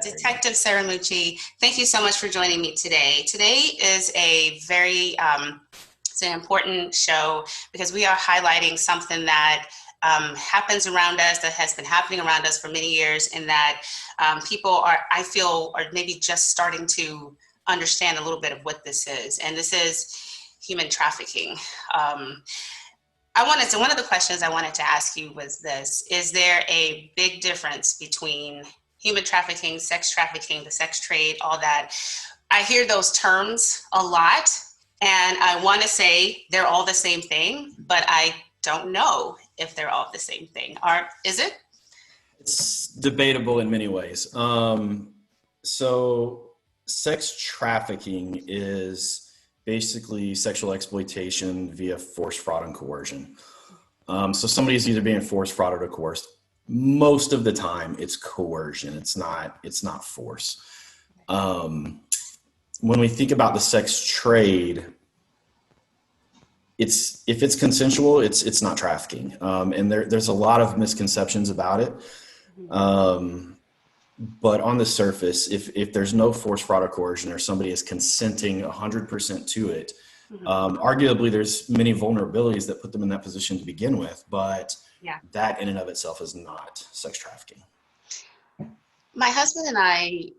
Detective Scaramucci, thank you so much for joining me today. Today is a very it's an important show because we are highlighting something that happens around us, that has been happening around us for many years, and that people are, I feel, are maybe just starting to understand a little bit of what this is. And this is human trafficking. Um, one of the questions I wanted to ask you was this: is there a big difference between human trafficking, sex trafficking, the sex trade, all that? I hear those terms a lot, and I want to say they're all the same thing, but I don't know if they're all the same thing. Is it? It's debatable in many ways. So sex trafficking is basically sexual exploitation via force, fraud, and coercion. So somebody's either being forced, fraud, or coerced. Most of the time, it's coercion. It's not force. When we think about the sex trade, if it's consensual, it's not trafficking. And there's a lot of misconceptions about it. But on the surface, if there's no force, fraud, or coercion, or somebody is consenting 100% to it, arguably there's many vulnerabilities that put them in that position to begin with. But that in and of itself is not sex trafficking. My husband and I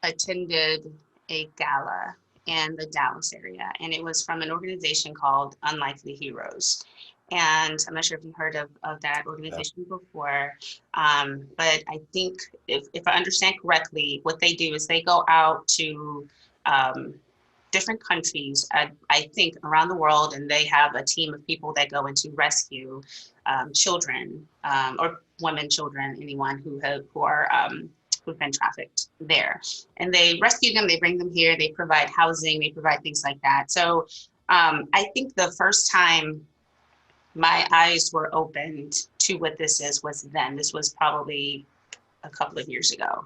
attended a gala in the Dallas area, and it was from an organization called Unlikely Heroes. And I'm not sure if you've heard of that organization before, but I think if I understand correctly, what they do is they go out to different countries, I think around the world, and they have a team of people that go in to rescue children or women, children, anyone who've been trafficked there. And they rescue them, they bring them here, they provide housing, they provide things like that. So I think the first time my eyes were opened to what this is was then. This was probably a couple of years ago.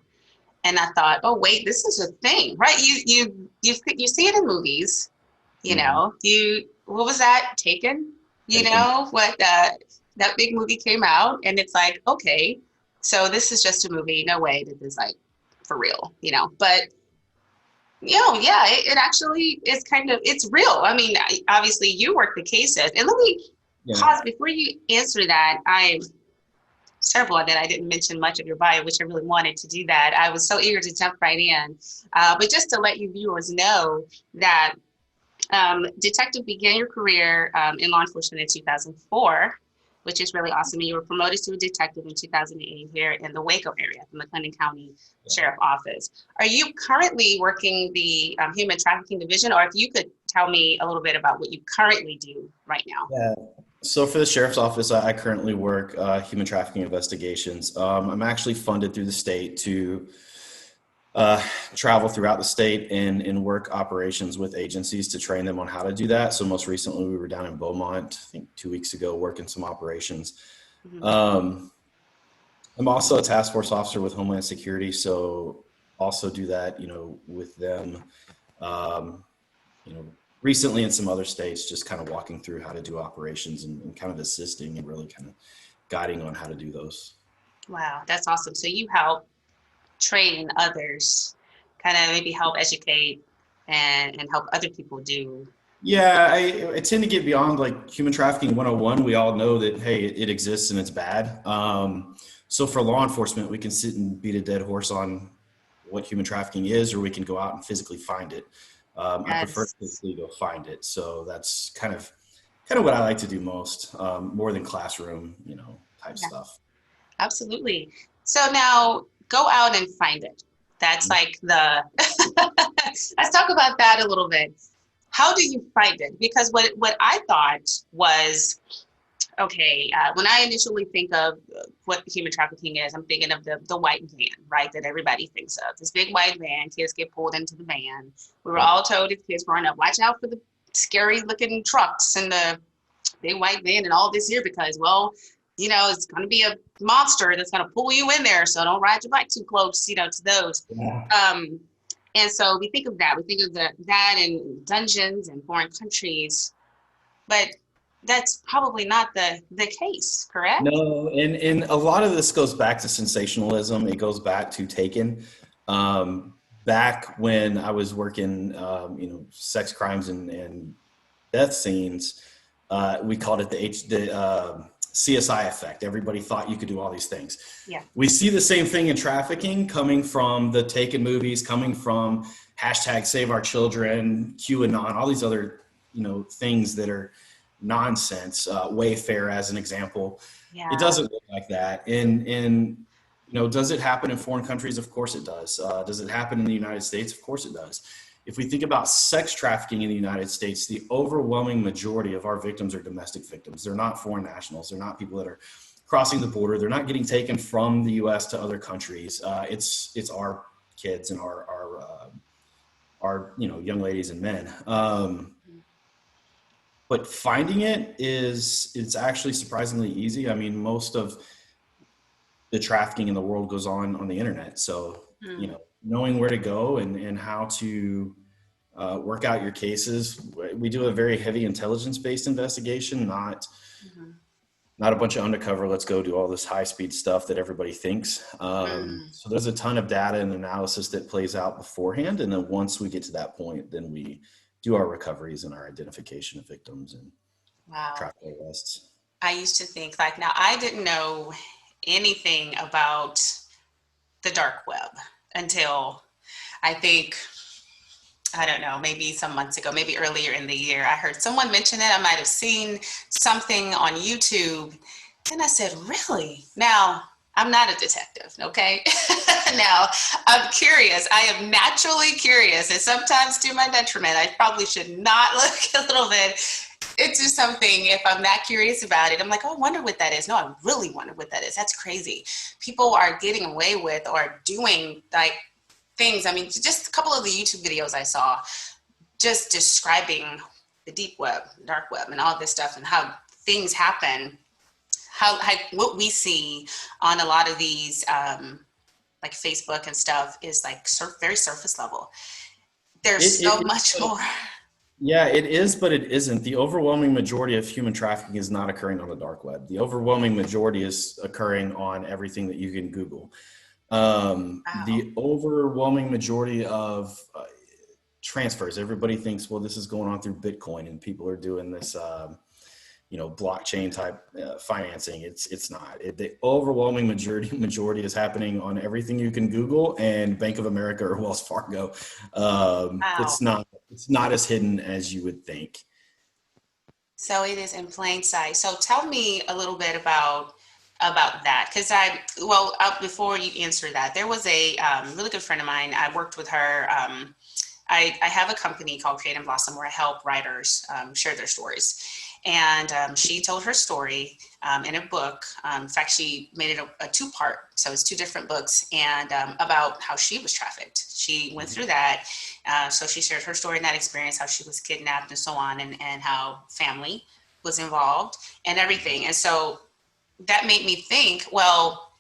And I thought, oh wait, this is a thing, right? You see it in movies, you know. What was that? Taken? You know what? That big movie came out, and it's like, okay, so this is just a movie. No way that this is like for real, you know. But it actually is it's real. I mean, obviously you work the cases, and let me pause before you answer that. It's terrible that I didn't mention much of your bio, which I really wanted to do that. I was so eager to jump right in. But just to let you viewers know that Detective began your career in law enforcement in 2004, which is really awesome. And you were promoted to a detective in 2008 here in the Waco area, the McLennan County Sheriff Office. Are you currently working the Human Trafficking Division, or if you could tell me a little bit about what you currently do right now? Yeah. So for the Sheriff's Office, I currently work human trafficking investigations. I'm actually funded through the state to travel throughout the state and work operations with agencies to train them on how to do that. So most recently, we were down in Beaumont, I think 2 weeks ago, working some operations. I'm also a task force officer with Homeland Security, so also do that, with them. Recently in some other states, just kind of walking through how to do operations and kind of assisting and really kind of guiding on how to do those. Wow, that's awesome. So you help train others, kind of maybe help educate and help other people do. Yeah, I tend to get beyond like human trafficking 101. We all know that, hey, it exists and it's bad. So for law enforcement, we can sit and beat a dead horse on what human trafficking is, or we can go out and physically find it. I prefer to physically go find it. So that's kind of what I like to do most, more than classroom, type stuff. Absolutely. So now go out and find it. That's like let's talk about that a little bit. How do you find it? Because what I thought was, okay, when I initially think of what human trafficking is, I'm thinking of the white van, right, that everybody thinks of. This big white van, kids get pulled into the van. We were all told as kids growing up, watch out for the scary looking trucks and the big white van and all this here because, well, it's going to be a monster that's going to pull you in there. So don't ride your bike too close, to those. Yeah. And so we think of that. We think of that in dungeons and foreign countries. But that's probably not the case, correct? No, and a lot of this goes back to sensationalism. It goes back to Taken. Back when I was working, sex crimes and death scenes, we called it the CSI effect. Everybody thought you could do all these things. Yeah. We see the same thing in trafficking, coming from the Taken movies, coming from hashtag Save Our Children, QAnon, all these other things that are nonsense. Wayfair, as an example, it Yeah. doesn't look like that. And does it happen in foreign countries? Of course it does. Does it happen in the United States? Of course it does. If we think about sex trafficking in the United States, the overwhelming majority of our victims are domestic victims. They're not foreign nationals. They're not people that are crossing the border. They're not getting taken from the U.S. to other countries. It's our kids and our young ladies and men. But finding it's actually surprisingly easy. I mean, most of the trafficking in the world goes on the internet. So, Mm-hmm. knowing where to go and how to work out your cases. We do a very heavy intelligence-based investigation, not a bunch of undercover, let's go do all this high-speed stuff that everybody thinks. So there's a ton of data and analysis that plays out beforehand. And then once we get to that point, then we do our recoveries and our identification of victims and Wow. traffic arrests. I used to think like, now I didn't know anything about the dark web until I think, I don't know, maybe some months ago, maybe earlier in the year, I heard someone mention it. I might have seen something on YouTube. And I said, really? Now, I'm not a detective, okay? Now, I'm curious. I am naturally curious, and sometimes to my detriment. I probably should not look a little bit into something if I'm that curious about it. I'm like, oh, I wonder what that is. No, I really wonder what that is. That's crazy. People are getting away with or doing like things. I mean, just a couple of the YouTube videos I saw just describing the deep web, dark web, and all this stuff and how things happen, how what we see on a lot of these like Facebook and stuff is like very surface level. There's It so much more. Yeah, it is, but it isn't. The overwhelming majority of human trafficking is not occurring on the dark web. The overwhelming majority is occurring on everything that you can Google. Wow. The overwhelming majority of transfers, everybody thinks, well, this is going on through Bitcoin and people are doing this, blockchain type financing. It's not. The overwhelming majority is happening on everything you can Google and Bank of America or Wells Fargo. Wow. It's not as hidden as you would think. So it is in plain sight. So tell me a little bit about that, because before you answer that, there was a really good friend of mine. I worked with her. I have a company called Create and Blossom where I help writers share their stories. And she told her story in a book. In fact, she made it a two-part, so it's two different books, and about how she was trafficked. She went through that. So she shared her story and that experience, how she was kidnapped and so on, and how family was involved and everything. And so that made me think, well,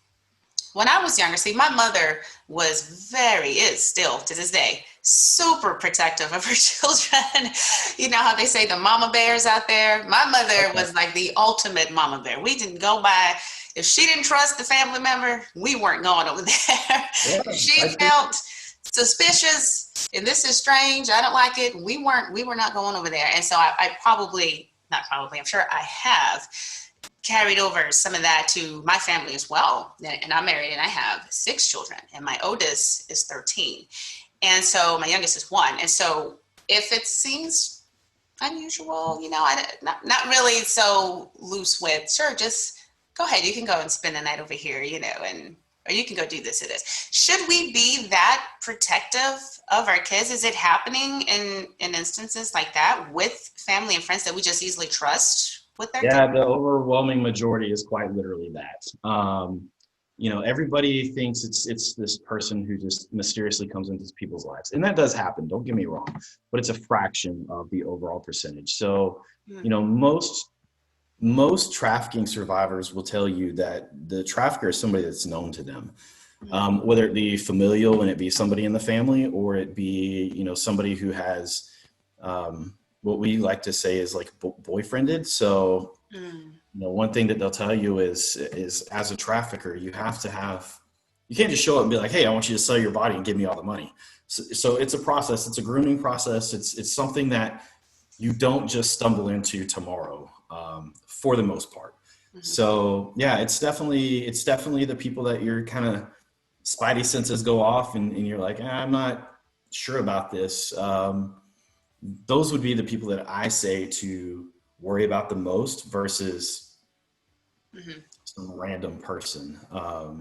when I was younger, see, my mother is still to this day, super protective of her children. You know how they say the mama bears out there? My mother Okay. was like the ultimate mama bear. We didn't go by, if she didn't trust the family member, we weren't going over there. Yeah, If she I think felt suspicious and this is strange, I don't like it, we were not going over there. And so I probably, not probably, I'm sure I have carried over some of that to my family as well. And I'm married and I have 6 children, and my oldest is 13. And so my youngest is 1. And so if it seems unusual, not really so loose with, sure, just go ahead. You can go and spend the night over here, or you can go do this or this. Should we be that protective of our kids? Is it happening in instances like that with family and friends that we just easily trust with their kids? Yeah, the overwhelming majority is quite literally that. Everybody thinks it's this person who just mysteriously comes into people's lives, and that does happen. Don't get me wrong, but it's a fraction of the overall percentage. So, Hmm. most trafficking survivors will tell you that the trafficker is somebody that's known to them, whether it be familial and it be somebody in the family, or it be somebody who has what we like to say is like boyfriended. So, Mm. one thing that they'll tell you is as a trafficker, you can't just show up and be like, hey, I want you to sell your body and give me all the money. So it's a process. It's a grooming process. It's something that you don't just stumble into tomorrow, for the most part. Mhm. So yeah, it's definitely the people that your kind of spidey senses go off, and you're like, I'm not sure about this. Those would be the people that I say to worry about the most versus Mhm. some random person.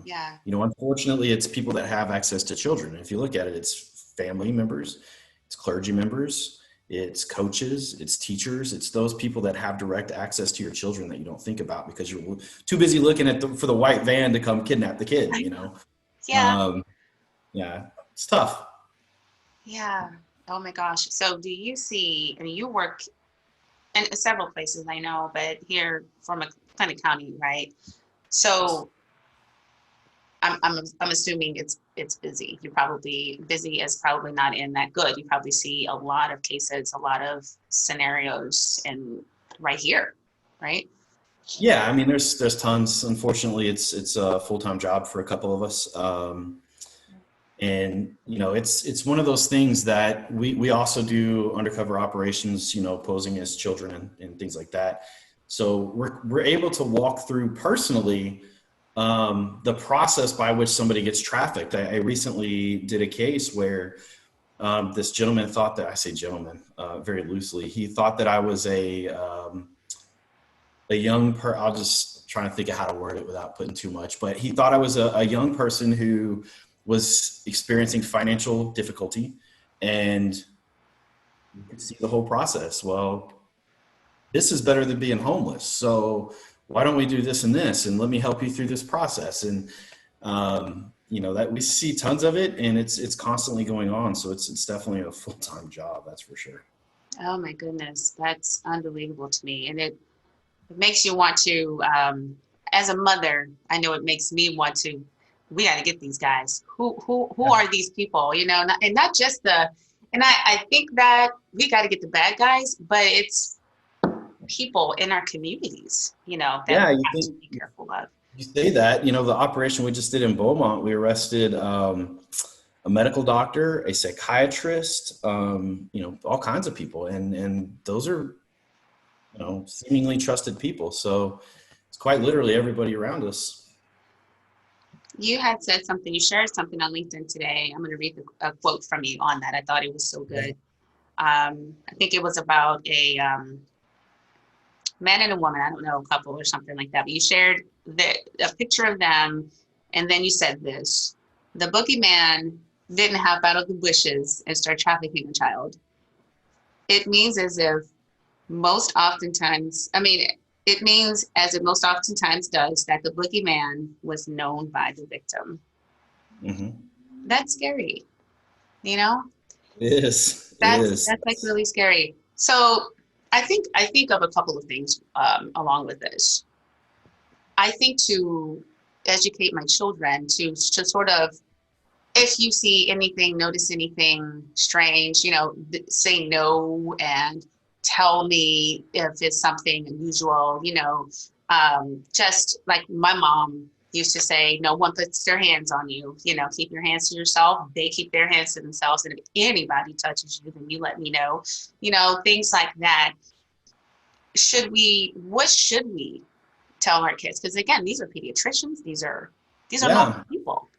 Yeah. Unfortunately, it's people that have access to children. If you look at it, it's family members, it's clergy members, it's coaches, it's teachers, it's those people that have direct access to your children that you don't think about because you're too busy looking for the white van to come kidnap the kid. Yeah. Um, yeah, it's tough. Yeah. Oh my gosh. So do you see, I mean, you work in several places I know, but here from a Clinton County, right? So I'm assuming it's busy. You're probably busy as probably not in that good. You probably see a lot of cases, a lot of scenarios and right here, right? Yeah, I mean, there's tons. Unfortunately, it's a full-time job for a couple of us. And it's one of those things that we also do undercover operations, posing as children and things like that. So we're able to walk through personally the process by which somebody gets trafficked. I recently did a case where this gentleman thought that, I say gentleman very loosely, he thought that I was a I'll just try to think of how to word it without putting too much, but he thought I was a young person who was experiencing financial difficulty, and you could see the whole process. Well, this is better than being homeless. So why don't we do this and this, and let me help you through this process? And that we see tons of it, and it's constantly going on. So it's definitely a full-time job, that's for sure. Oh my goodness, that's unbelievable to me. And it makes you want to, as a mother, I know it makes me want to, we got to get these guys. Who Yeah. are these people? And not just and I think that we got to get the bad guys, but it's people in our communities, that Yeah, we you have to think be careful of. you say that, the operation we just did in Beaumont, we arrested a medical doctor, a psychiatrist, all kinds of people. And those are, seemingly trusted people. So it's quite literally everybody around us. You had said something, you shared something on LinkedIn today. I'm going to read a quote from you on that. I thought it was so good. I think it was about a man and a woman, I don't know, a couple or something like that. But you shared a picture of them, and then you said this: the boogeyman didn't hop out of the bushes and start trafficking a child. It means as if most oftentimes, I mean, it means as it most oftentimes does that the boogeyman was known by the victim. Hmm. That's scary, you know? It is. It That's like is. really scary. So I think of a couple of things along with this. I think to educate my children to sort of, if you see anything, notice anything strange, say no and tell me if it's something unusual, just like my mom used to say, no one puts their hands on you, keep your hands to yourself. They keep their hands to themselves. And if anybody touches you, then you let me know, things like that. What should we tell our kids? Because again, these are pediatricians. These are normal Yeah. people.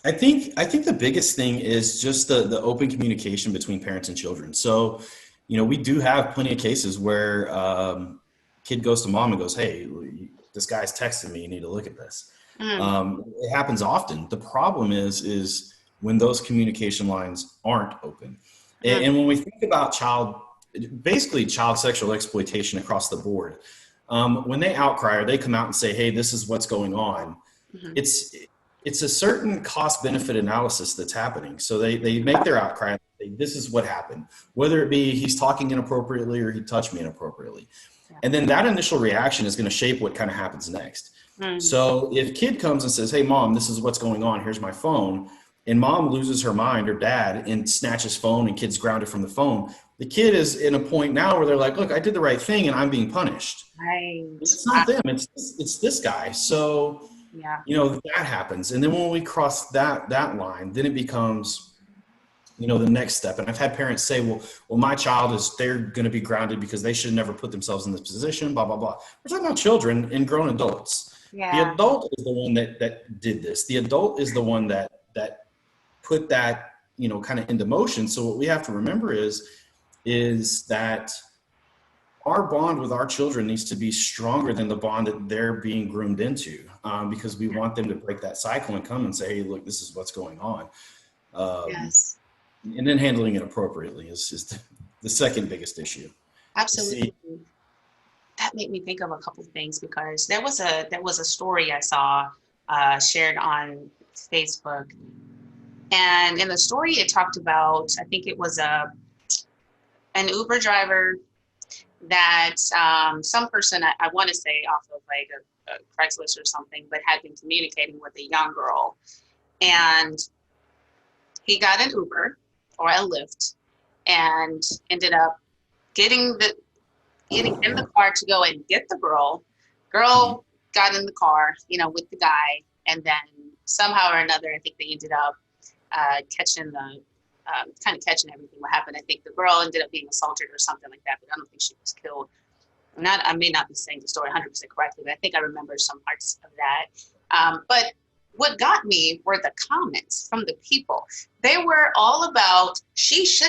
I think the biggest thing is just the open communication between parents and children. So, we do have plenty of cases where kid goes to mom and goes, "Hey, this guy's texting me. You need to look at this." Mm, It happens often. The problem is when those communication lines aren't open, and, mm, and when we think about basically child sexual exploitation across the board, when they outcry or they come out and say, "Hey, this is what's going on," mhm, it's it's a certain cost benefit analysis that's happening. So they make their outcry and say, this is what happened, whether it be he's talking inappropriately or he touched me inappropriately. yeah, And then that initial reaction is going to shape what kind of happens next. mm, So if kid comes and says, hey mom, this is what's going on, here's my phone, and mom loses her mind or dad and snatches phone and kid's grounded from the phone, The kid is in a point now where they're like, look, I did the right thing and I'm being punished. Right. It's not them, it's this guy. So, Yeah. that happens. And then when we cross that line, then it becomes, the next step. And I've had parents say, well, my child they're going to be grounded because they should never put themselves in this position, blah, blah, blah. We're talking about children and grown adults. The Yeah. adult is the one that did this. The adult is the one that put that, kind of into motion. So what we have to remember is that our bond with our children needs to be stronger than the bond that they're being groomed into, because we want them to break that cycle and come and say, hey, look, this is what's going on. Yes. And then handling it appropriately is the second biggest issue. Absolutely. That made me think of a couple of things, because there was a story I saw shared on Facebook, and in the story it talked about, I think it was an Uber driver that some person, I want to say off of like a Craigslist or something, but had been communicating with a young girl, and he got an Uber or a Lyft and ended up getting in the car to go and get the girl. Girl got in the car, with the guy, and then somehow or another, I think they ended up catching catching everything what happened. I think the girl ended up being assaulted or something like that, but I don't think she was killed. I may not be saying the story 100% correctly, but I think I remember some parts of that. But what got me were the comments from the people. They were all about, she's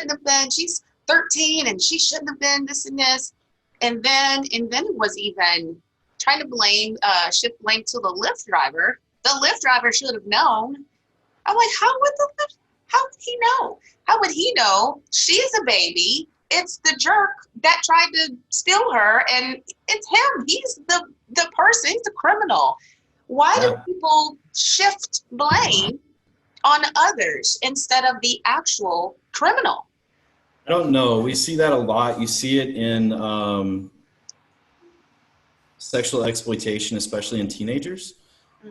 13 and she shouldn't have been this and this. And then it was even trying to shift blame to the Lyft driver. The Lyft driver should have known. I'm like, how would he know? How would he know? She's a baby. It's the jerk that tried to steal her, and it's him. He's the person. He's the criminal. Why do people shift blame on others instead of the actual criminal? I don't know. We see that a lot. You see it in sexual exploitation, especially in teenagers.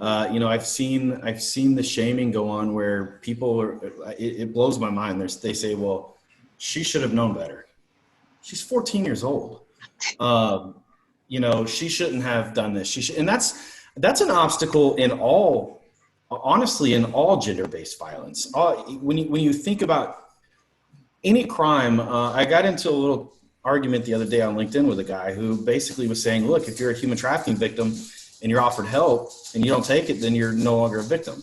I've seen the shaming go on where people it blows my mind. They say, well, she should have known better. She's 14 years old. She shouldn't have done this. And that's an obstacle honestly, in all gender-based violence. When you think about any crime, I got into a little argument the other day on LinkedIn with a guy who basically was saying, look, if you're a human trafficking victim and you're offered help and you don't take it, then you're no longer a victim.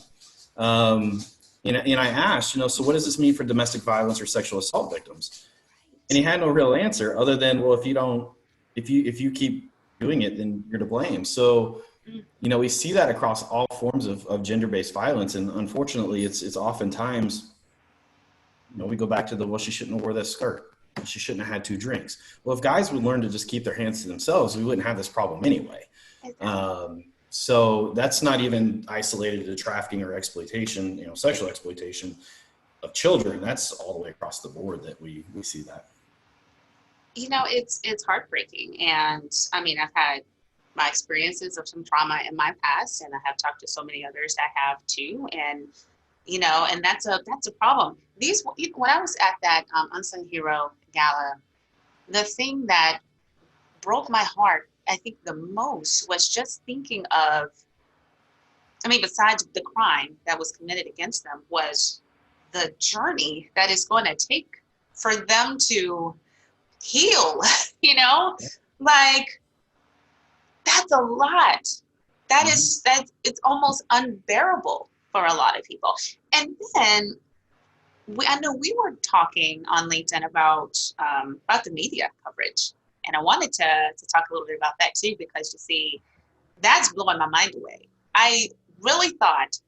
And I asked, so what does this mean for domestic violence or sexual assault victims? And he had no real answer other than, well, if you keep doing it, then you're to blame. So, we see that across all forms of gender-based violence. And unfortunately, it's oftentimes, we go back to well, she shouldn't have wore that skirt. She shouldn't have had 2 drinks. Well, if guys would learn to just keep their hands to themselves, we wouldn't have this problem anyway. So that's not even isolated to trafficking or exploitation, sexual exploitation of children. That's all the way across the board that we see that. It's heartbreaking. And I mean, I've had my experiences of some trauma in my past, and I have talked to so many others that have too. And, and that's a problem. When I was at that Unsung Hero Gala, the thing that broke my heart, I think the most, was just thinking of, besides the crime that was committed against them, was the journey that is going to take for them to heal, like, that's a lot. It's almost unbearable for a lot of people. And then I know we were talking on LinkedIn about the media coverage, and I wanted to talk a little bit about that too, because you see, that's blowing my mind away. I really thought,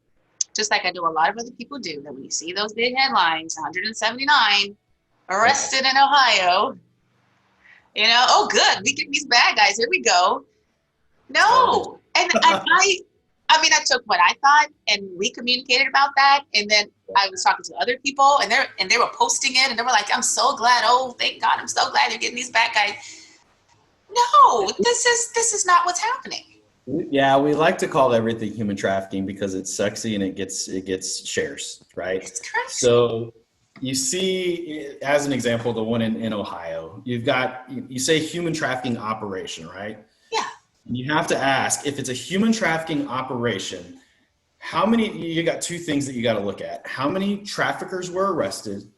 just like I know a lot of other people do, that when you see those big headlines, 179 arrested in Ohio, oh good, we get these bad guys, here we go. No. And I took what I thought and we communicated about that. And then I was talking to other people, and they were posting it, and they were like, I'm so glad. Oh, thank God. I'm so glad they're getting these bad guys. No, this is not what's happening. Yeah, we like to call everything human trafficking because it's sexy and it gets shares, right? It's crazy. So you see, as an example, the one in Ohio, you say human trafficking operation, right? Yeah. You have to ask, if it's a human trafficking operation, you got two things that you got to look at. How many traffickers were arrested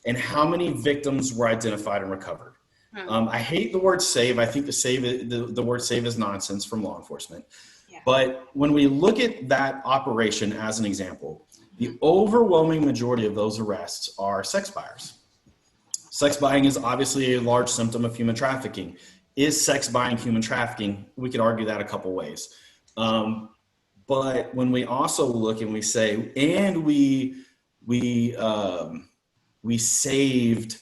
and how many victims were identified and recovered? I hate the word save. I think the word save is nonsense from law enforcement. Yeah. But when we look at that operation as an example, the overwhelming majority of those arrests are sex buyers. Sex buying is obviously a large symptom of human trafficking. Is sex buying human trafficking? We could argue that a couple ways. But when we also look and we say, and we saved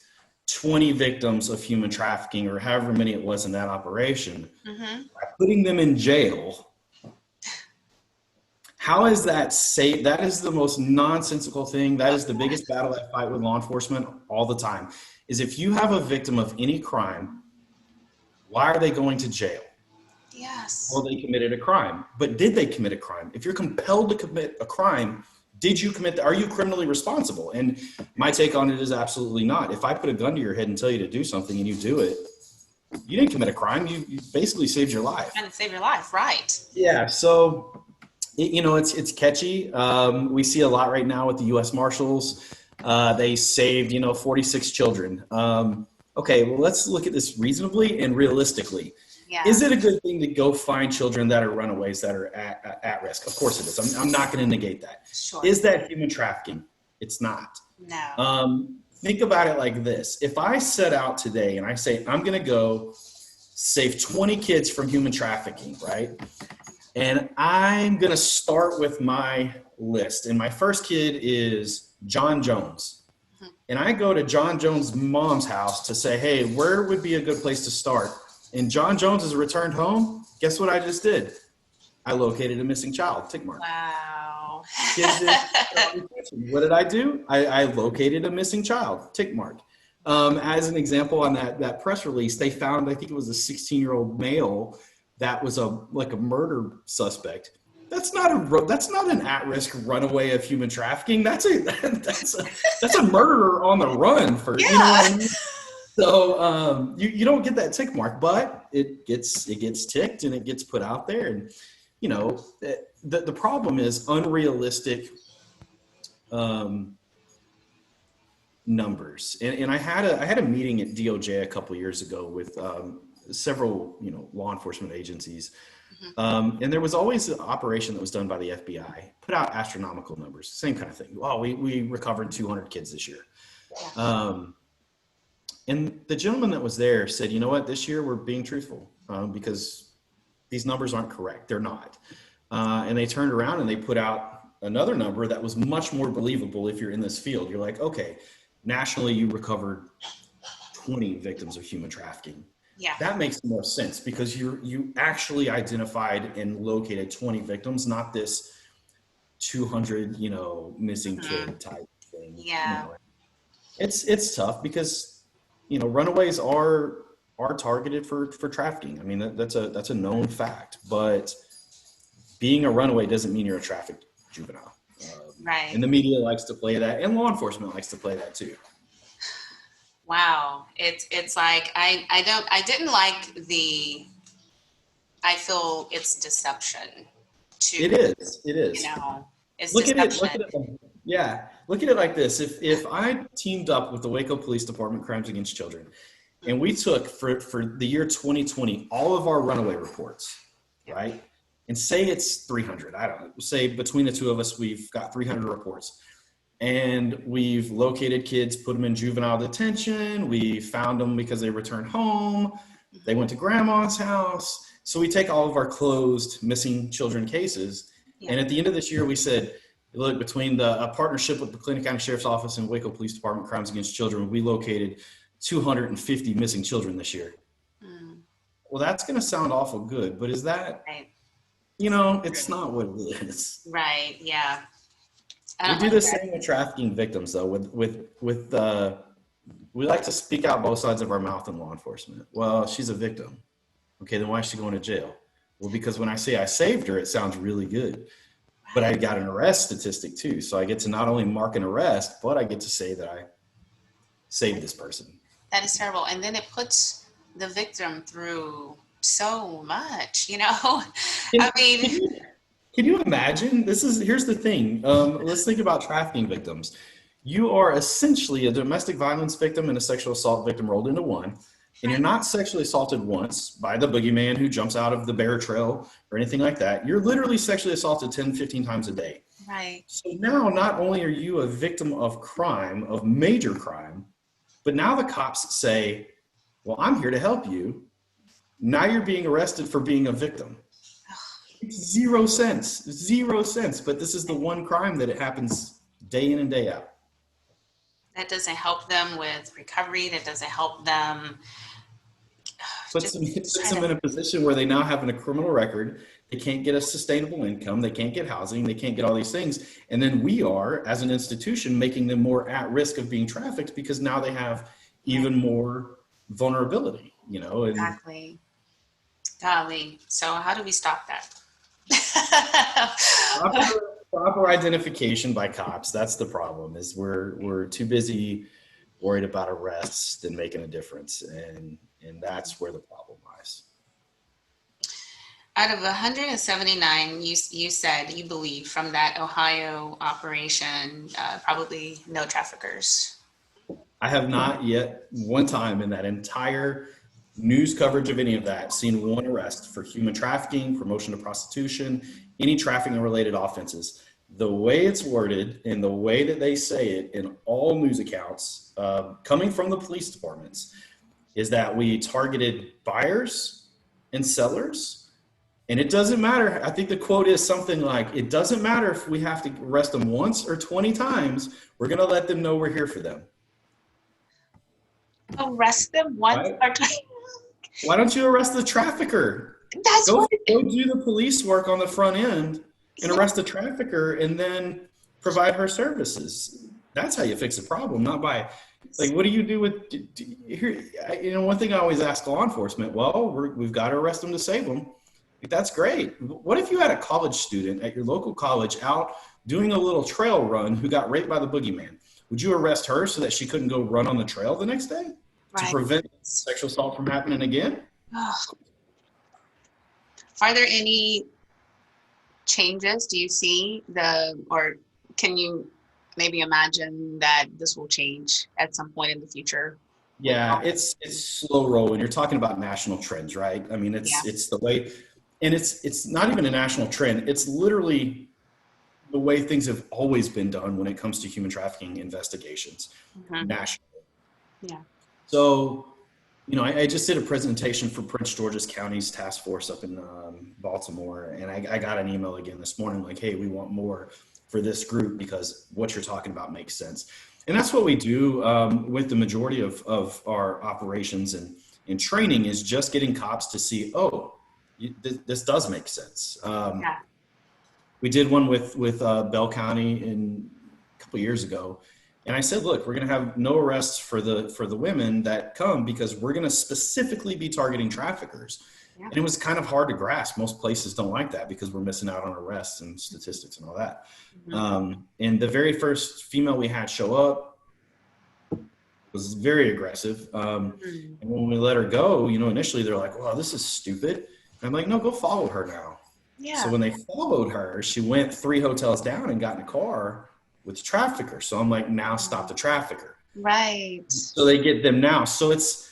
20 victims of human trafficking, or however many it was in that operation, by putting them in jail. How is that safe? That is the most nonsensical thing. That is the biggest battle I fight with law enforcement all the time, is if you have a victim of any crime, why are they going to jail? Yes. Well, they committed a crime. But did they commit a crime? If you're compelled to commit a crime, are you criminally responsible? And my take on it is absolutely not. If I put a gun to your head and tell you to do something and you do it, you didn't commit a crime. You basically saved your life. Trying to save your life, right? Yeah. So, it's catchy. We see a lot right now with the U.S. Marshals. They saved, 46 children. Okay, well, let's look at this reasonably and realistically. Yeah. Is it a good thing to go find children that are runaways that are at risk? Of course it is. I'm not going to negate that. Sure. Is that human trafficking? It's not. No. Think about it like this. If I set out today and I say, I'm going to go save 20 kids from human trafficking, right? And I'm going to start with my list. And my first kid is John Jones. And I go to John Jones' mom's house to say, hey, where would be a good place to start? And John Jones has returned home. Guess what I just did? I located a missing child, tick mark. Wow. What did I do? I located a missing child, tick mark. As an example, on that press release, they found, I think it was a 16-year-old male that was a murder suspect. That's not an at-risk runaway of human trafficking. That's a murderer on the run for, Yeah. You know what I mean? So you don't get that tick mark, but it gets ticked and it gets put out there. And the problem is unrealistic numbers. And I had a meeting at DOJ a couple of years ago with several law enforcement agencies. And there was always an operation that was done by the FBI, put out astronomical numbers, same kind of thing. Oh, we recovered 200 kids this year. And the gentleman that was there said, you know what, this year we're being truthful because these numbers aren't correct. They're not. And they turned around and they put out another number that was much more believable if you're in this field. You're like, okay, nationally you recovered 20 victims of human trafficking. Yeah. That makes more sense because you actually identified and located 20 victims, not this 200, missing kid type thing. Yeah. It's tough because runaways are targeted for trafficking. I mean, that's a known fact, but being a runaway doesn't mean you're a trafficked juvenile. Right. And the media likes to play that, and law enforcement likes to play that too. Wow. It's like, I didn't like I feel it's deception too. It is. It's Look deception. at it. Yeah. Look at it like this. If I teamed up with the Waco Police Department Crimes Against Children, and we took for the year 2020, all of our runaway reports, right? And say it's 300, I don't know, say between the two of us, we've got 300 reports. And we've located kids, put them in juvenile detention. We found them because they returned home. They went to grandma's house. So we take all of our closed missing children cases. Yeah. And at the end of this year, we said, look, between a partnership with the Clinton County Sheriff's Office and Waco Police Department Crimes Against Children, we located 250 missing children this year. Well, that's going to sound awful good, but is that, right. It's not what it is. Right. Yeah. We do the same with trafficking victims, though. We like to speak out both sides of our mouth in law enforcement. Well, she's a victim. Okay, then why is she going to jail? Well, because when I say I saved her, it sounds really good. But I got an arrest statistic too, so I get to not only mark an arrest, but I get to say that save this person. That is terrible. And then it puts the victim through so much, I Can, mean, can you, can you imagine? Here's the thing. Let's think about trafficking victims. You are essentially a domestic violence victim and a sexual assault victim rolled into one, and you're right, not sexually assaulted once by the boogeyman who jumps out of the bear trail or anything like that. You're literally sexually assaulted 10, 15 times a day. right. So now not only are you a victim of crime, of major crime, but now the cops say, well, I'm here to help you. Now you're being arrested for being a victim. It's 0 cents, 0 cents. But this is the one crime that it happens day in and day out. That doesn't help them with recovery. That doesn't help them Puts just them, it puts trying them to, in a position where they now have a criminal record. They can't get a sustainable income. They can't get housing. They can't get all these things. And then we are, as an institution, making them more at risk of being trafficked because now they have right, even more vulnerability, and exactly. Golly. So how do we stop that? proper identification by cops. That's the problem. Is we're too busy worried about arrests than making a difference, and that's where the problem lies. Out of 179, you said you believe from that Ohio operation, probably no traffickers. I have not yet one time in that entire news coverage of any of that seen one arrest for human trafficking, promotion of prostitution, any trafficking related offenses. The way it's worded and the way that they say it in all news accounts coming from the police departments is that we targeted buyers and sellers. And it doesn't matter. I think the quote is something like, it doesn't matter if we have to arrest them once or 20 times, we're going to let them know we're here for them. Arrest them once Right? or twice. Why don't you arrest the trafficker? That's Go, what go do the police work on the front end and yeah, arrest the trafficker and then provide her services. That's how you fix a problem, not by like, what do you do with here? One thing I always ask law enforcement, well, we've got to arrest them to save them. Like, that's great. What if you had a college student at your local college out doing a little trail run who got raped by the boogeyman? Would you arrest her so that she couldn't go run on the trail the next day to right. prevent sexual assault from happening again? Oh. Are there any changes? Do you see or can you maybe imagine that this will change at some point in the future? Yeah, it's slow rolling. You're talking about national trends, right? I mean, Yeah. it's the way, and it's not even a national trend. It's literally the way things have always been done when it comes to human trafficking investigations Mhm. nationally. Yeah. So, I just did a presentation for Prince George's County's task force up in Baltimore, and I got an email again this morning like, hey, we want more for this group because what you're talking about makes sense. And that's what we do with the majority of our operations and training is just getting cops to see, oh, this does make sense. Yeah. We did one with Bell County a couple of years ago, and I said, look, we're going to have no arrests for the women that come because we're going to specifically be targeting traffickers. Yeah. And it was kind of hard to grasp. Most places don't like that because we're missing out on arrests and statistics and all that. And the very first female we had show up was very aggressive. And when we let her go, initially they're like, well, this is stupid. And I'm like, no, go follow her now. Yeah. So when they followed her, she went 3 hotels down and got in a car with the trafficker. So I'm like, now stop the trafficker. Right. So they get them now. So it's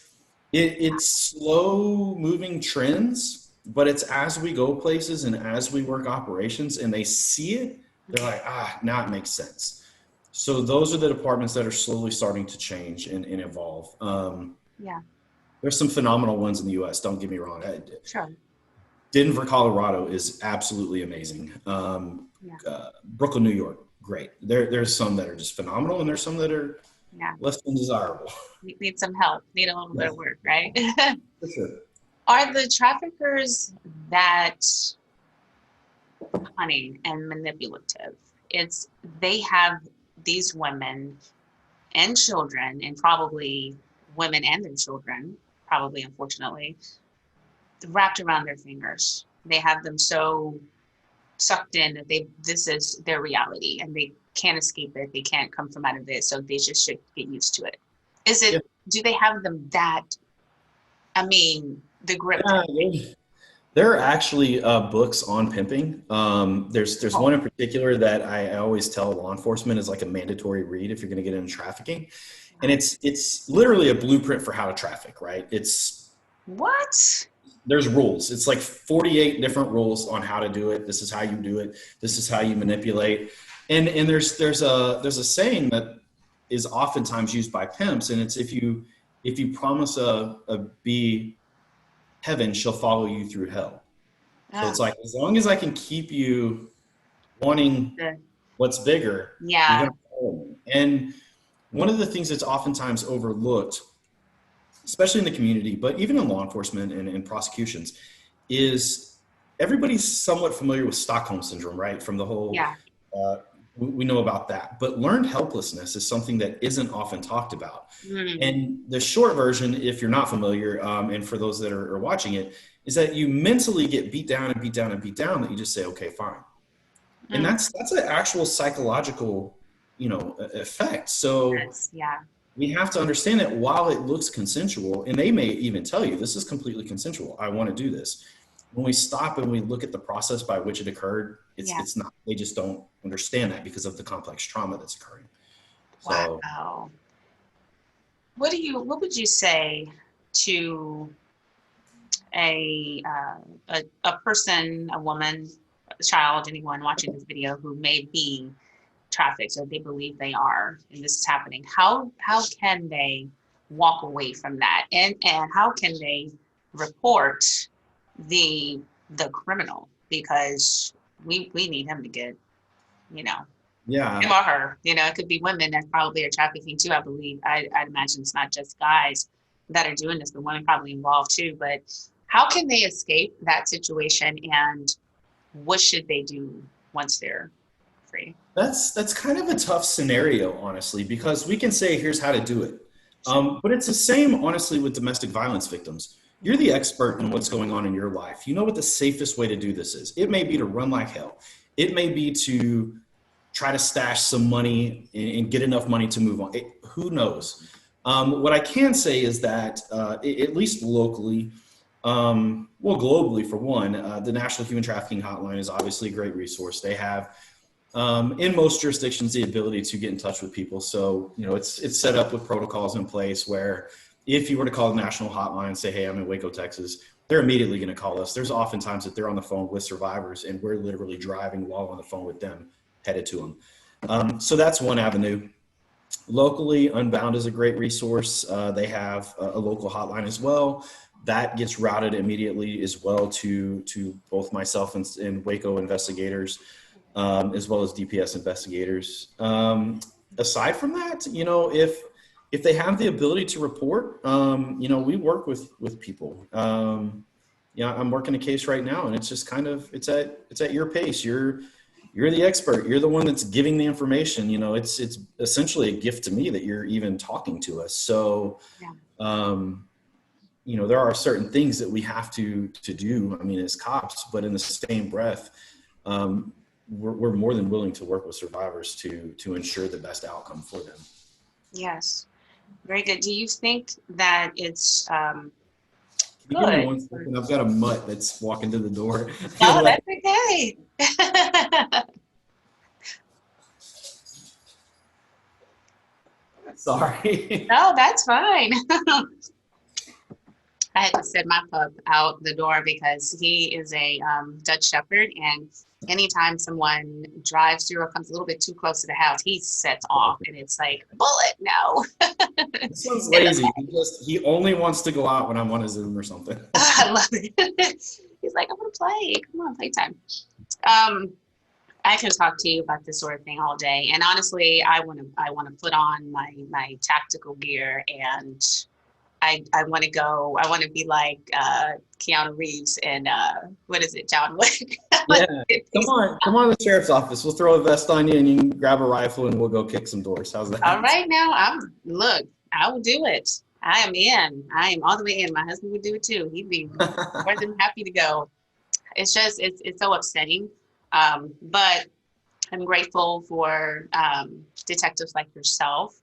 slow moving trends, but it's as we go places and as we work operations and they see it, they're like, now it makes sense. So those are the departments that are slowly starting to change and evolve. Yeah. There's some phenomenal ones in the US, don't get me wrong. Sure. Denver, Colorado is absolutely amazing. Brooklyn, New York, great. There's some that are just phenomenal, and there's some that are less than desirable. Need some help. Need a little bit of work, right? For sure. Are the traffickers that cunning and manipulative? They have these women and children, and probably women and their children, probably unfortunately, wrapped around their fingers. They have them so sucked in that this is their reality and they can't escape it. They can't come from out of it. So they just should get used to it. Is Yeah. it, do they have them that, I mean, the grip that, Yeah, there are actually books on pimping. There's oh, one in particular that I always tell law enforcement is like a mandatory read if you're going to get into trafficking, and wow. it's literally a blueprint for how to traffic. Right? It's What? there's rules. It's like 48 different rules on how to do it. This is how you do it. This is how you manipulate. And there's a saying that is oftentimes used by pimps, and it's if you promise a bee heaven, she'll follow you through hell. So Oh, it's like as long as I can keep you wanting the, what's bigger, you're yeah, gonna follow me. And one of the things that's oftentimes overlooked, especially in the community, but even in law enforcement and prosecutions, is everybody's somewhat familiar with Stockholm syndrome, right? From the whole, yeah. uh, we know about that. But learned helplessness is something that isn't often talked about. Mm, And the short version, if you're not familiar, and for those that are watching it, is that you mentally get beat down and beat down and beat down. That you just say, okay, fine, and mm, that's an actual psychological, effect. So that's, yeah, we have to understand that while it looks consensual, and they may even tell you this is completely consensual, I want to do this. When we stop and we look at the process by which it occurred, yeah. it's not. They just don't understand that because of the complex trauma that's occurring. So Wow. What would you say to a person, a woman, a child, anyone watching this video who may be trafficked or they believe they are, and this is happening? How can they walk away from that, and how can they report the the criminal? Because we need him to get, you know, him yeah, or her. You know, it could be women that probably are trafficking too. I believe. I'd imagine it's not just guys that are doing this, but women probably involved too. But how can they escape that situation, and what should they do once they're free? that's kind of a tough scenario, honestly, because we can say here's how to do it, Sure. but it's the same, honestly, with domestic violence victims. You're Yeah. the expert in what's going on in your life. You know what the safest way to do this is. It may be to run like hell. It may be to try to stash some money and get enough money to move on. Who knows? What I can say is that, at least locally, well, globally for one, the National Human Trafficking Hotline is obviously a great resource. They have in most jurisdictions the ability to get in touch with people. So it's set up with protocols in place where if you were to call the national hotline and say, "Hey, I'm in Waco, Texas," they're immediately going to call us. There's oftentimes that they're on the phone with survivors, and we're literally driving while on the phone with them, headed to them. So that's one avenue. Locally, Unbound is a great resource. They have a local hotline as well. That gets routed immediately as well to both myself and Waco investigators, as well as DPS investigators. Aside from that, if they have the ability to report, we work with people. Yeah, I'm working a case right now, and it's just kind of it's at your pace. You're the expert. You're the one that's giving the information. It's essentially a gift to me that you're even talking to us. So, Yeah. um, there are certain things that we have to do. I mean, as cops, but in the same breath, we're more than willing to work with survivors to ensure the best outcome for them. Yes. Very good. Do you think that it's Can you give me good one for... second? I've got a mutt that's walking to the door. No, that's okay. Sorry. No, that's fine. I had to send my pup out the door because he is a Dutch Shepherd, and anytime someone drives through or comes a little bit too close to the house, he sets off, and it's like, bullet, no. This one's And lazy. He only wants to go out when I'm on a Zoom or something. I love it. He's like, I want to play. Come on, playtime. Um, I can talk to you about this sort of thing all day, and honestly, I want to put on my tactical gear, and I want to go. I want to be like Keanu Reeves and what is it, John Wick? Yeah. Come on to the sheriff's office. We'll throw a vest on you and you can grab a rifle and we'll go kick some doors. How's All that? right, now I'm look. I will do it. I am in. I am all the way in. My husband would do it too. He'd be more than happy to go. It's just it's so upsetting, but I'm grateful for detectives like yourself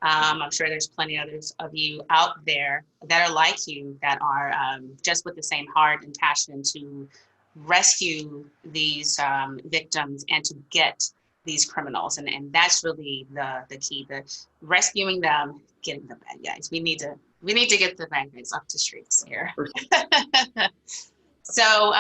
I'm sure there's plenty others of you out there that are like you, that are just with the same heart and passion to rescue these victims and to get these criminals. And that's really the key, the rescuing them, getting the bad guys. We need to get the bad guys off the streets here. So,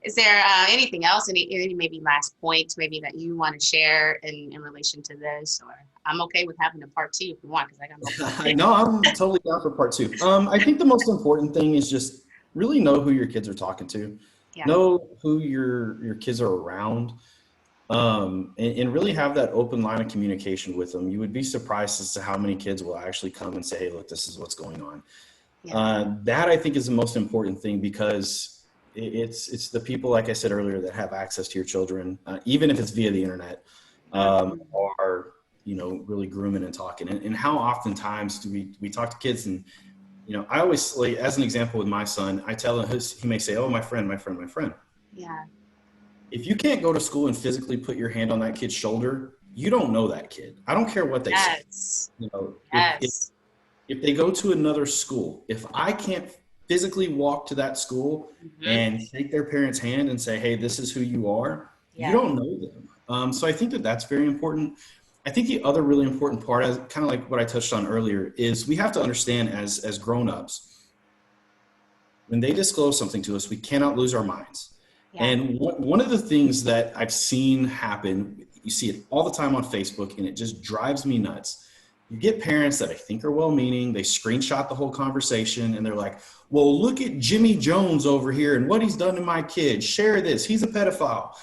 is there anything else, any maybe last points maybe that you want to share in relation to this? Or I'm okay with having a part two if you want, because I got no. No, I'm totally down for part two. I think the most important thing is just really know who your kids are talking to, Yeah. know who your kids are around, and really have that open line of communication with them. You would be surprised as to how many kids will actually come and say, hey, look, this is what's going on. Yeah. That I think is the most important thing, because it's the people, like I said earlier, that have access to your children, even if it's via the internet, are, really grooming and talking. And how oftentimes do we talk to kids? And, I always, like, as an example with my son, I tell him, he may say, oh, my friend, my friend, my friend. Yeah. If you can't go to school and physically put your hand on that kid's shoulder, you don't know that kid. I don't care what they say. Yes. If they go to another school, if I can't physically walk to that school and take their parent's hand and say, hey, this is who you are, you don't know them. So I think that that's very important. I think the other really important part, as kind of like what I touched on earlier, is we have to understand as grown-ups, when they disclose something to us, we cannot lose our minds. Yeah. And one of the things that I've seen happen, you see it all the time on Facebook, and it just drives me nuts. You get parents that I think are well-meaning. They screenshot the whole conversation and they're like, well, look at Jimmy Jones over here and what he's done to my kid. Share this. He's a pedophile.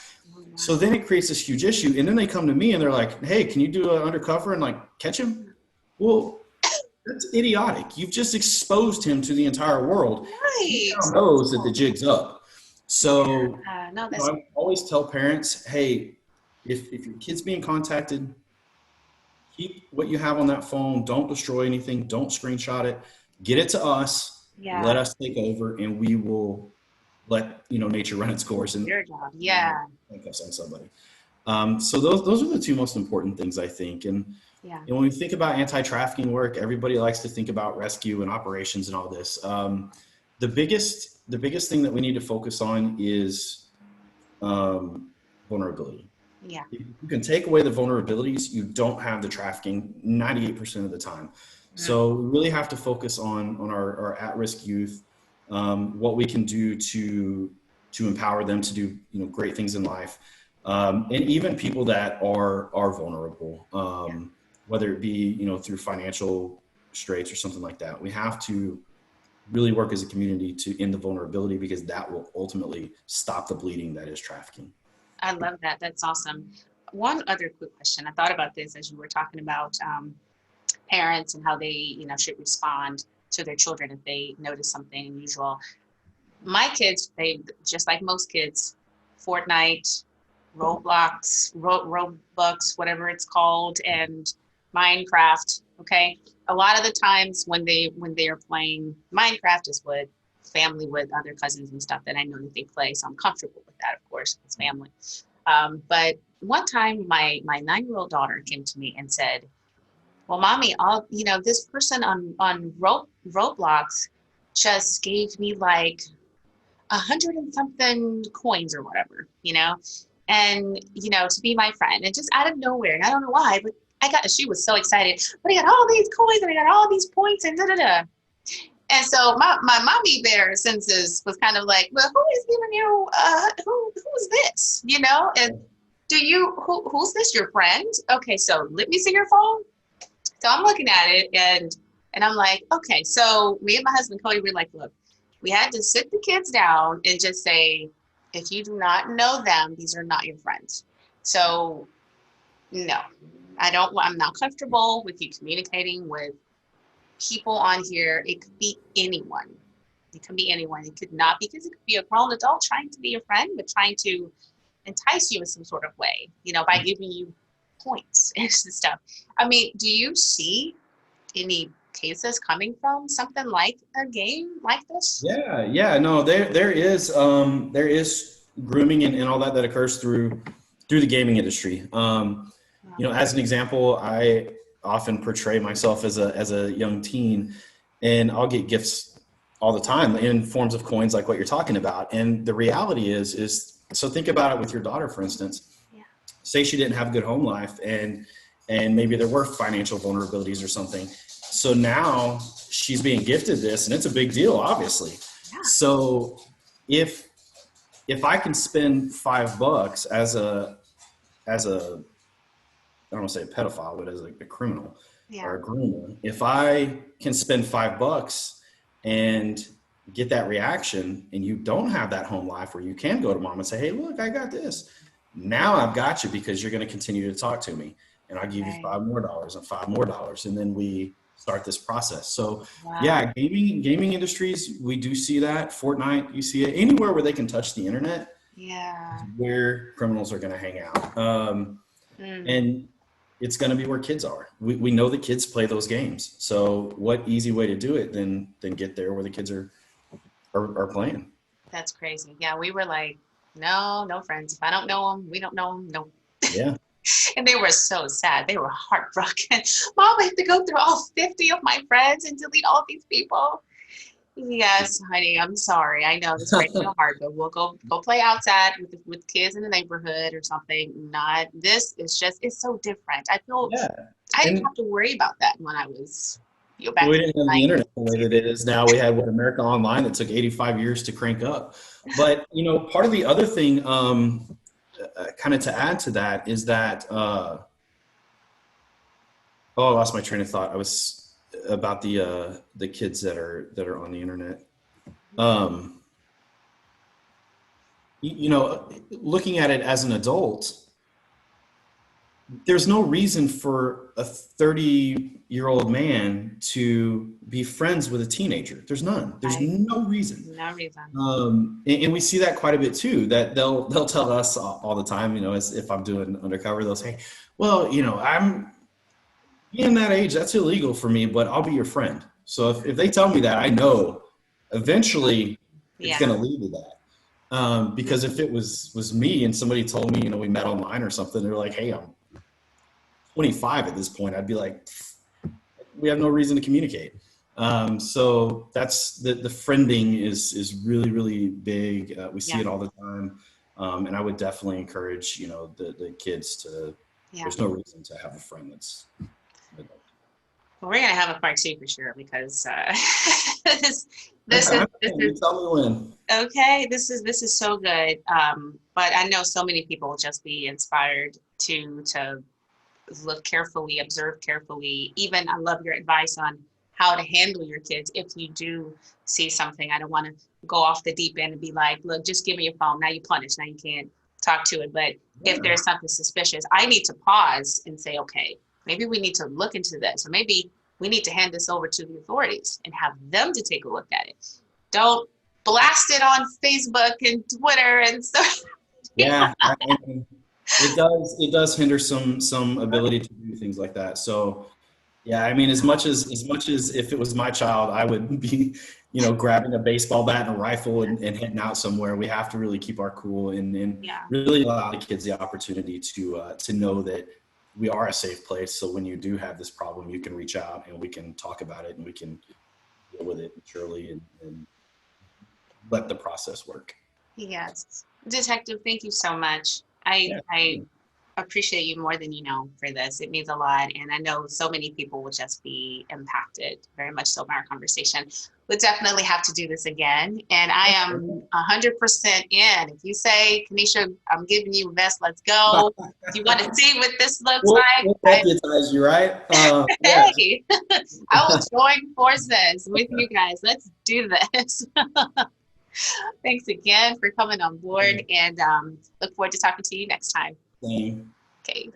So then it creates this huge issue. And then they come to me and they're like, hey, can you do an undercover and like catch him? Well, that's idiotic. You've just exposed him to the entire world. Right. He now knows that the jig's up. So I always tell parents, hey, if your kid's being contacted, keep what you have on that phone. Don't destroy anything. Don't screenshot it. Get it to us. Yeah. Let us take over, and we will let nature run its course. And your job, yeah. Handcuffs on somebody. So those are the two most important things, I think. And when we think about anti-trafficking work, everybody likes to think about rescue and operations and all this. The biggest thing that we need to focus on is vulnerability. Yeah. If you can take away the vulnerabilities, you don't have the trafficking 98% of the time. So we really have to focus on our at-risk youth, what we can do to empower them to do great things in life, and even people that are vulnerable, whether it be through financial straits or something like that. We have to really work as a community to end the vulnerability, because that will ultimately stop the bleeding that is trafficking. I love that. That's awesome. One other quick question. I thought about this as you were talking about parents and how they, should respond to their children if they notice something unusual. My kids, they just like most kids, Fortnite, Roblox, Robux, whatever it's called, and Minecraft. Okay, a lot of the times when they are playing Minecraft is with family, with other cousins and stuff that I know that they play, so I'm comfortable with that. Of course, it's family. But one time, my 9-year-old daughter came to me and said, "Well, mommy, this person on Roblox just gave me like 100 and something coins or whatever, and to be my friend, and just out of nowhere, and I don't know why, but she was so excited. But I got all these coins and I got all these points and da da da." And so my mommy there senses was kind of like, well, who is giving you, who's this, and who's this, your friend? Okay, so let me see your phone. So I'm looking at it and I'm like, okay, so me and my husband, Cody, we're like, look, we had to sit the kids down and just say, if you do not know them, these are not your friends. So no, I'm not comfortable with you communicating with people on here. It could be anyone. It could be anyone. It could not, because it could be a grown adult trying to be your friend, but trying to entice you in some sort of way, by giving you points and stuff. I mean, do you see any cases coming from something like a game like this? Yeah. No, there is grooming and all that occurs through the gaming industry. As an example, often portray myself as a young teen, and I'll get gifts all the time in forms of coins like what you're talking about. And the reality is so think about it with your daughter, for instance. Yeah. Say she didn't have a good home life, and maybe there were financial vulnerabilities or something. So now she's being gifted this, and it's a big deal, obviously. Yeah. So if I can spend $5 as a I don't want to say a pedophile, but as a criminal Yeah. or a groomer, if I can spend $5 and get that reaction, and you don't have that home life where you can go to mom and say, hey, look, I got this. Now I've got you because you're going to continue to talk to me, and I'll give you Right. $5 more and $5 more, and then we start this process. So Wow. yeah, gaming industries, we do see that. Fortnite, you see it anywhere where they can touch the internet, Yeah. where criminals are going to hang out. Mm. And it's going to be where kids are. We know the kids play those games. So what easy way to do it than get there where the kids are playing. That's crazy. Yeah, we were like, no, no friends. If I don't know them, we don't know them. No. Yeah. And they were so sad. They were heartbroken. Mom, I have to go through all 50 of my friends and delete all these people. Yes, honey, I'm sorry. I know this breaks your heart, but we'll go play outside with kids in the neighborhood or something. Not this is just it's so different. I feel Yeah. I didn't And have to worry about that when I was back we in didn't the have the 90s. internet the way that it is now. We had America Online that took 85 years to crank up. But, part of the other thing, kind of to add to that is that, I lost my train of thought. I was about the kids that are on the internet. Um, looking at it as an adult, there's no reason for a 30-year-old man to be friends with a teenager. There's none. There's I no reason. no reason. And we see that quite a bit too, that they'll tell us all the time, as if I'm doing undercover, they'll say, well, I'm being that age, that's illegal for me, but I'll be your friend. So if they tell me that, I know eventually it's Yeah. going to lead to that. Because if it was me and somebody told me, we met online or something, they're like, hey, I'm 25 at this point, I'd be like, we have no reason to communicate. So that's the friending is really, really big. We see Yeah. it all the time. And I would definitely encourage, the kids to, Yeah. there's no reason to have a friend that's an adult. Well, we're gonna have a part two for sure because this this is Okay, this you is tell me when. okay. This is so good. But I know so many people will just be inspired to look carefully, observe carefully. Even I love your advice on how to handle your kids if you do see something. I don't want to go off the deep end and be like, look, just give me your phone. Now you punish. Now you can't talk to it. But if Yeah. there's something suspicious, I need to pause and say, okay, maybe we need to look into this, or maybe we need to hand this over to the authorities and have them to take a look at it. Don't blast it on Facebook and Twitter and stuff. Yeah, I mean, it does hinder some ability to do things like that. So yeah, I mean, as much as if it was my child, I would be, grabbing a baseball bat and a rifle and heading out somewhere. We have to really keep our cool and Yeah. really allow the kids the opportunity to know that we are a safe place. So when you do have this problem, you can reach out and we can talk about it and we can deal with it maturely and let the process work. Yes. Detective, thank you so much. I Yeah. I appreciate you more than you know for this. It means a lot. And I know so many people will just be impacted very much so by our conversation. We'll definitely have to do this again. And I am 100% in. If you say, Kennisha, I'm giving you a vest, let's go. If you want to see what this looks like, We'll deputize you, right? Yeah. hey, I will join forces with you guys. Let's do this. Thanks again for coming on board and look forward to talking to you next time. Same. Okay.